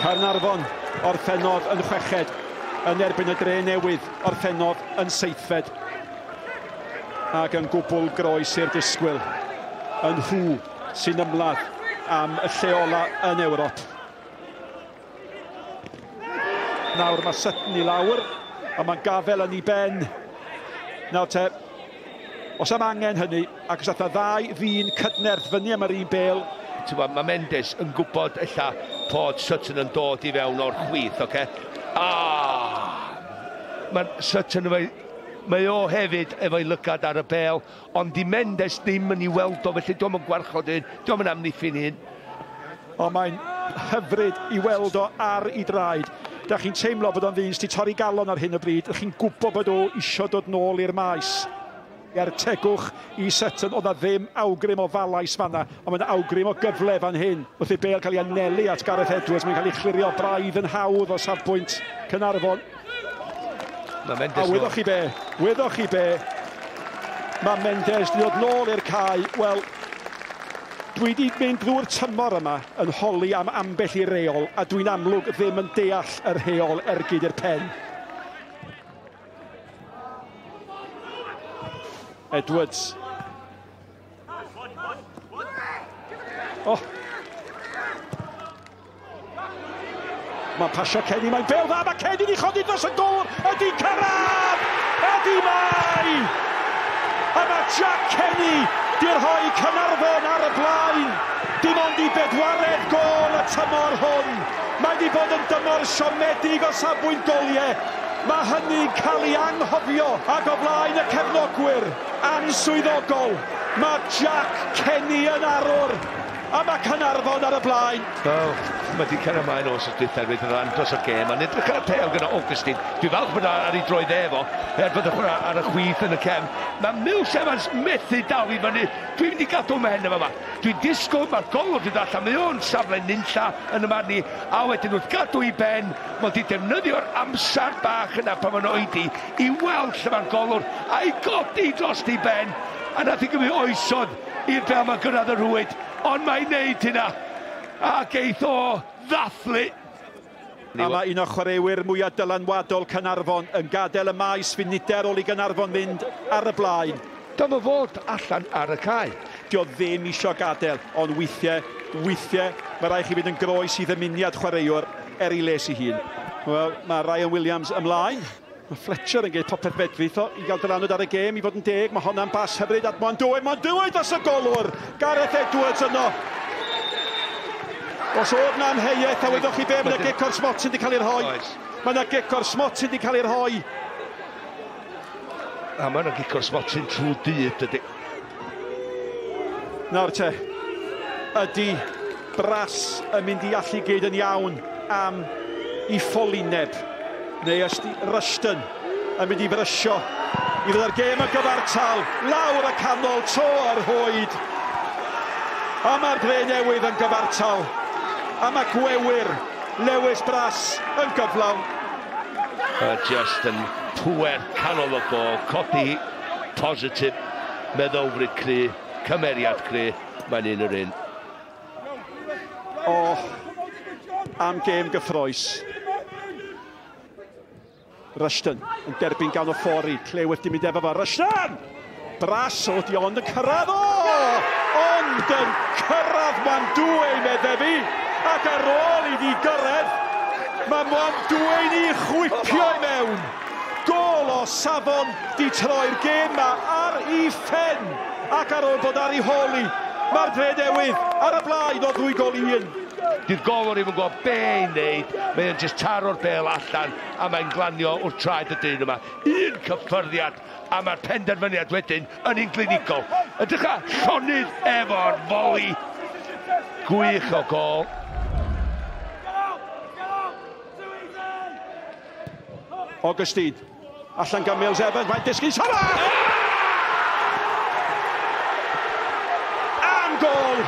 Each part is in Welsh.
Caernarfon orffennodd yn chweched yn erbyn y Drenewydd orffennodd yn seithfed ac yn gwbl groes i'r disgwyl yn nhw sy'n ymladd am y lleola yn Ewrop. Nawr mae Sutton i lawr a mae'n gafel yn ei ben. Nawr te, os am angen hynny ac os atha ddau ddyn cydnerth fyny am yr un bêl. Mae Mendes yn gwybod ella bod Sutton yn dod i fewn o'r chwith, oce? Mae Sutton mae o hefyd efo'i lygad ar y bêl, ond di Mendes ddim yn ei weld o, felly diolch yn gwarchod hyn, diolch yn amddiffyn hyn. Ond mae'n hyfryd i weld o ar ei draed. Da chi'n teimlo bod o'n ddyn sy'n torri galon ar hyn o bryd, da chi'n gwybod bod o isio dod nôl i'r maes. Er tegwch i Sutton, oedd na ddim awgrym o falais fanna, ond mae'n awgrym o gyfle fan hyn. Wrth i bêl cael ei anelu at Gareth Edwards, mae'n cael ei chlirio braidd yn hawdd o safbwynt Caernarfon. A wyddwch chi be, mae Mendes di ddod nôl i'r cae. Wel, dwi wedi mynd drwy'r tymor yma yn holi am ambell i reol, a dwi'n amlwg ddim yn deall yr reol ergyd i'r pen. Edwards. Mae'n pasio Kenny, mae'n bêl dda, mae Kenny di chodi dros y gôl, ydi cyrraedd, ydi mai! A mae Jack Kenny di'r rhoi Caernarfon ar y blaen. Dim ond i bedwaredd gôl y tymor hwn. Mae wedi bod yn dymor siomedig o safbwynt goliau. Mae hynny'n cael ei anghofio ac o blaen y cefnogwyr answyddogol. Mae Jack Kenny yn arwr a mae Caernarfon ar y blaen. Mae wedi cyrraedd maen os ydwythau wedi rhan dros y gêm. Mae'n edrych ar y pêl gyda Augustine. Dwi'n falch bod ar ei droed efo, bod ar y chwith yn y cefn. Mae Mills Evans methu dal i fyny. Dwi'n mynd i gadw mhen yma. Dwi'n disgwyl, mae'r golwr wedi dod allan. Mae o'n safle nunlla yn y marni. A wedyn wrth gadw i ben, mae wedi defnyddio'r amser bach yna pan mae'n oedi i weld lle mae'r golwr a'i godi dros i ben. A nath i gymryd oesodd i'r bel mae'n gyrraedd y rwyd. Ond mae'n neud hynna. A geith o ddathlu. A mae un o chwaraewyr mwyaf dylanwadol Caernarfon yn gadael y maes funuder ôl i Caernarfon mynd ar y blaen. Dyma fod allan ar y cae. Dio ddim isio gadael, ond weithiau, mae rhaid chi fynd yn groes i ddymuniad chwaraewr er i les i hun. Wel, mae Ryan Williams ymlaen. Mae Fletcher yn geid popeth fedrith o i gael dylanwad ar y gêm i fod yn deg. Mae hwnna'n bas hyfryd at mae'n dywyd dros y golwr. Gareth Edwards yno. Os oedd na'n heiaeth, a wedwch chi be, mae yna gic o'r smot sy'n di cael ei rhoi. Mae yna gic o'r smot sy'n di cael ei rhoi. A mae yna gic o'r smot sy'n trwy dyd, ydy. Nawr te, ydy Bras yn mynd i allu gyd yn iawn am i Ffolineb. Neu ysdi Rushton yn mynd i frysio i ddod ar gêm y gyfartal. Lawr y canol, to ar hwyd. A mae'r Drenewydd yn gyfartal. A mae gwewyr Lewis Bras yn gyflawn. Just yn pwer canol o gol, codi positif, meddylfryd cry, cymeriad cry, mae'n un yr un. Am gêm gyffroes. Rushton yn derbyn gan o ffori, Clewyd di mynd efo fo. Rushton! Bras o di ond yn cyrraedd ond yn cyrraedd Mwandwyn meddefi. Ac ar ôl i di gyrraedd, mae Mwandwyn i chwipio i mewn. Gol o safon di troi'r gêm ma ar ei phen. Ac ar ôl bod ar ei holi, mae'r Drenewydd ar y blaen o 2-1. Di'r golwr ddim yn gwybod be i'n neud. Mae'n just taro'r bêl allan a mae'n glanio wrth traed y dyn yma. Un cyffyrddiad a mae'r penderfyniad wedyn yn un glinigol. Ydych a llonydd efo'r foli. Gwych o gol. Augustine, allan gan Mills Evans, mae'n disgyn sara! Am gol!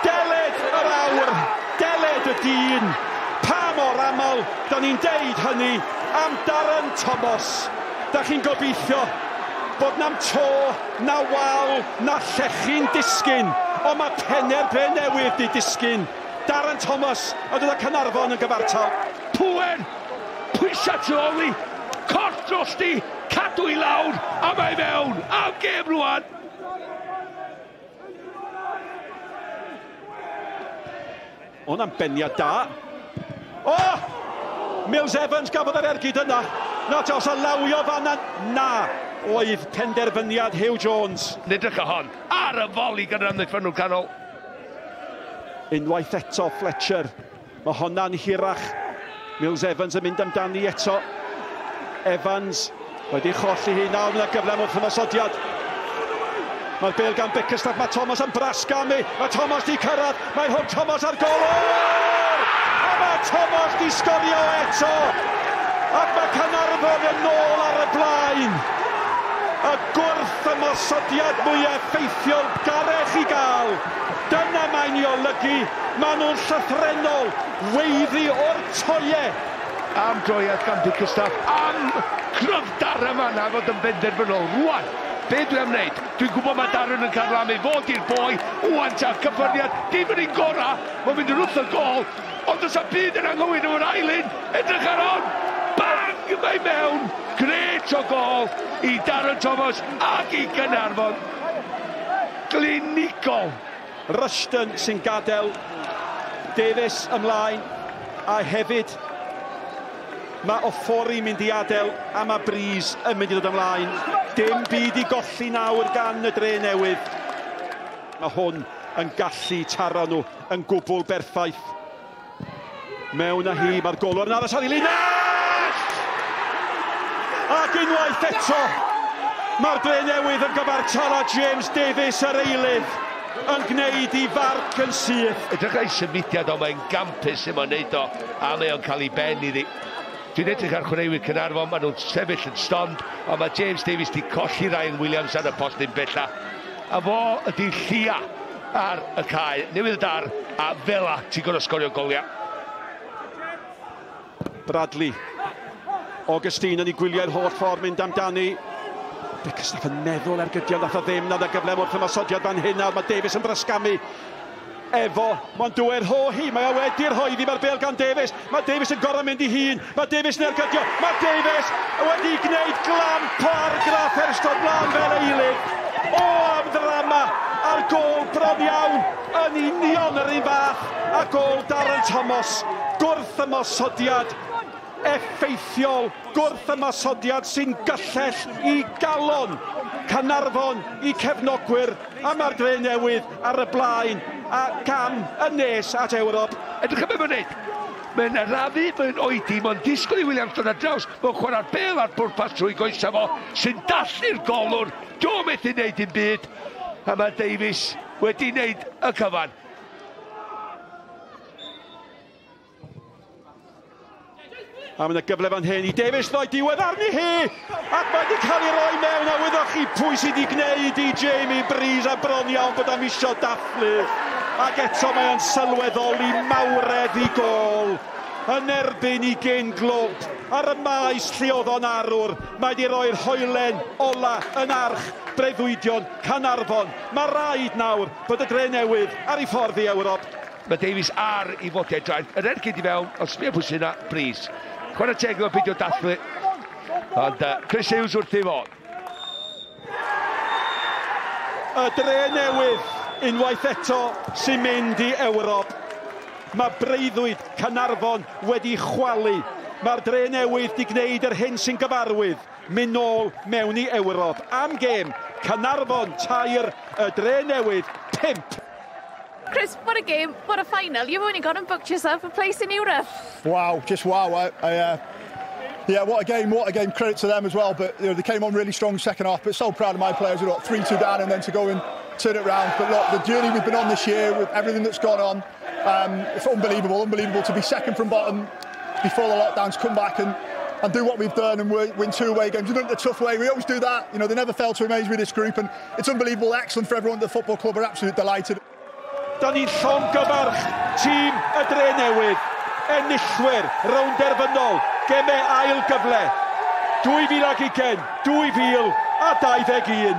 Deled yr awr, deled y dyn. Pa mor aml, da ni'n deud hynny am Darren Thomas. Da chi'n gobeithio bod na'm to, na wal, na llechu'n disgyn. Ond mae penne'r Drenewydd di disgyn Darren Thomas a dod â Caernarfon yn gyfartal. Pwen, pwysa tu oli, cort drosti, cadw I lawr, a mae mewn, am gêm rwan. Hwna'n beniad da. O! Mills Evans gafodd yr ergyd yna. Not os a lawio fanna. Na, oedd penderfyniad Hugh Jones. Nidrych o hon, ar y foli gan ymddeithio nhw'n canol. Unwaith eto Fletcher. Mae honna'n hirach. Mills Evans yn mynd amdani eto. Evans wedi cholli hi nawr yn y gyfle wrth ymosodiad. Mae'r bêl gan Bickerstaff, mae Thomas yn brasgamu. Mae Thomas di cyrraedd, mae hwn Thomas ar golwr! A mae Thomas di sgorio eto! Ac mae Caernarfon yn nôl ar y blaen. Y gwrth ymosodiad mwyaf ffeithiol garech I gael. Dyna mae'n I olygu. Maen nhw'n llythrenol, weiddi o'r toie. Am droiad gan Bickerstaff, am cryfdar yma na fod yn benderfynol. Rwan, be dwi am wneud? Dwi'n gwybod mae Darren yn carlamu fod i'r boi. Wan ta, cyffyriad, dim yn un gora. Mae'n mynd yn wrth y gol. Ond os y byd yn anghywir o'r ailyn. Edrych ar hon. Bang! Mae mewn. Gret o gol I Darren Thomas ac I Caernarfon. Glinigol. Rushton sy'n gadael Davies ymlaen. A hefyd mae Offori mynd I adael a mae Breeze yn mynd I ddod ymlaen. Dim byd I golli nawr gan y Drenewydd. Mae hwn yn gallu taro nhw yn gwbl berffaith. Mewn â hi, mae'r golwr yn aros ar ei linell! Ac unwaith eto, mae'r Drenewydd yn gyfartal a James Davies yr eilydd yn gwneud I farc yn syth. Edrych ai symudiad o, mae'n gampus sy'n ma'n neud o, a mae o'n cael ei ben iddi. Dwi'n edrych ar chwaraewyr Caernarfon, maen nhw'n sefyll yn stond, ond mae James Davies di colli Ryan Williams ar y postyn bella. A fo ydi llia ar y cae, newydd dar, a fela ti'n gorfod sgorio goliau. Bradley. Augustine yn ei gwylio'r holl ffordd mynd amdani. Bickerstaff yn meddwl ar gydion nath o ddim nad y gyfle wrth ymosodiad fan hyn nawr. Mae Davies yn brysgamu. Efo, mae'n dwy'r ho hi, mae o wedi'r hoeddi, mae'r bêl gan Davies. Mae Davies yn gorau mynd I hun, mae Davies yn ergydio. Mae Davies wedi gwneud glamp o argraff ers dod blaen fel eilydd. O, am ddrama, a'r gol bron iawn, yn union yr un fath. A gol Darren Thomas, gwrth ymosodiad effeithiol, gwrth ymosodiad sy'n gyllell I galon Caernarfon I cefnogwyr, a mae'r Drenewydd ar y blaen a cam y nes at Ewrop. Edrych am efo'n neud. Mae'n arafu, mae'n oedi, mae'n disgwyl I Williams dod ar draws, mae'n chwarae'r bêl ar bwrpas trwy goesa fo, sy'n dallu'r golwr, do methu wneud un byd, a mae Davies wedi wneud y cyfan. A mae'n y gyfle fan hyn I Davies ddoi diwedd arni hi, ac mae wedi cael ei roi mewn, a wyddwch chi pwy sydd wedi gwneud I Jamie Breeze a bron iawn bod am isio dathlu. Ac eto mae o'n sylweddol I mawredd I gol, yn erbyn I gyn glwb. Ar y maes lle oedd o'n arwr, mae wedi roi'r hoelen ola yn arch breuddwydion Caernarfon. Mae rhaid nawr bod y Drenewydd ar ei ffordd I Ewrop. Mae Davies ar I fodau draen, yr ergyd I fewn, ond sbio pwy sy'n yna, Breeze. Chwarae teg o'r beidio dathlu, ond Chris Hughes wrth I fo. Y Drenewydd unwaith eto sy'n mynd I Ewrop. Mae breuddwyd Caernarfon wedi chwalu. Mae'r Drenewydd di gwneud yr hyn sy'n gyfarwydd. Mynd nôl mewn I Ewrop. Am gêm, Caernarfon 3, y Drenewydd 5. Chris, what a game, what a final. You've only gone and booked yourself a place in Europe. Wow, just wow. Yeah, what a game. Credit to them as well. But you know, they came on really strong second half. But so proud of my players. We got 3-2 down and then to go and turn it round. But look, the journey we've been on this year with everything that's gone on, it's unbelievable to be second from bottom before the lockdowns, come back and do what we've done and win 2 away games. We've done it the tough way. We always do that. You know, they never fail to amaze with this group, and it's unbelievable, excellent for everyone at the football club. We're absolutely delighted. Da ni'n llon gyfarch tîm y Drenewydd, enillwyr, rownd derfynol, Gemau Ail Gyfle, 2020, 2021.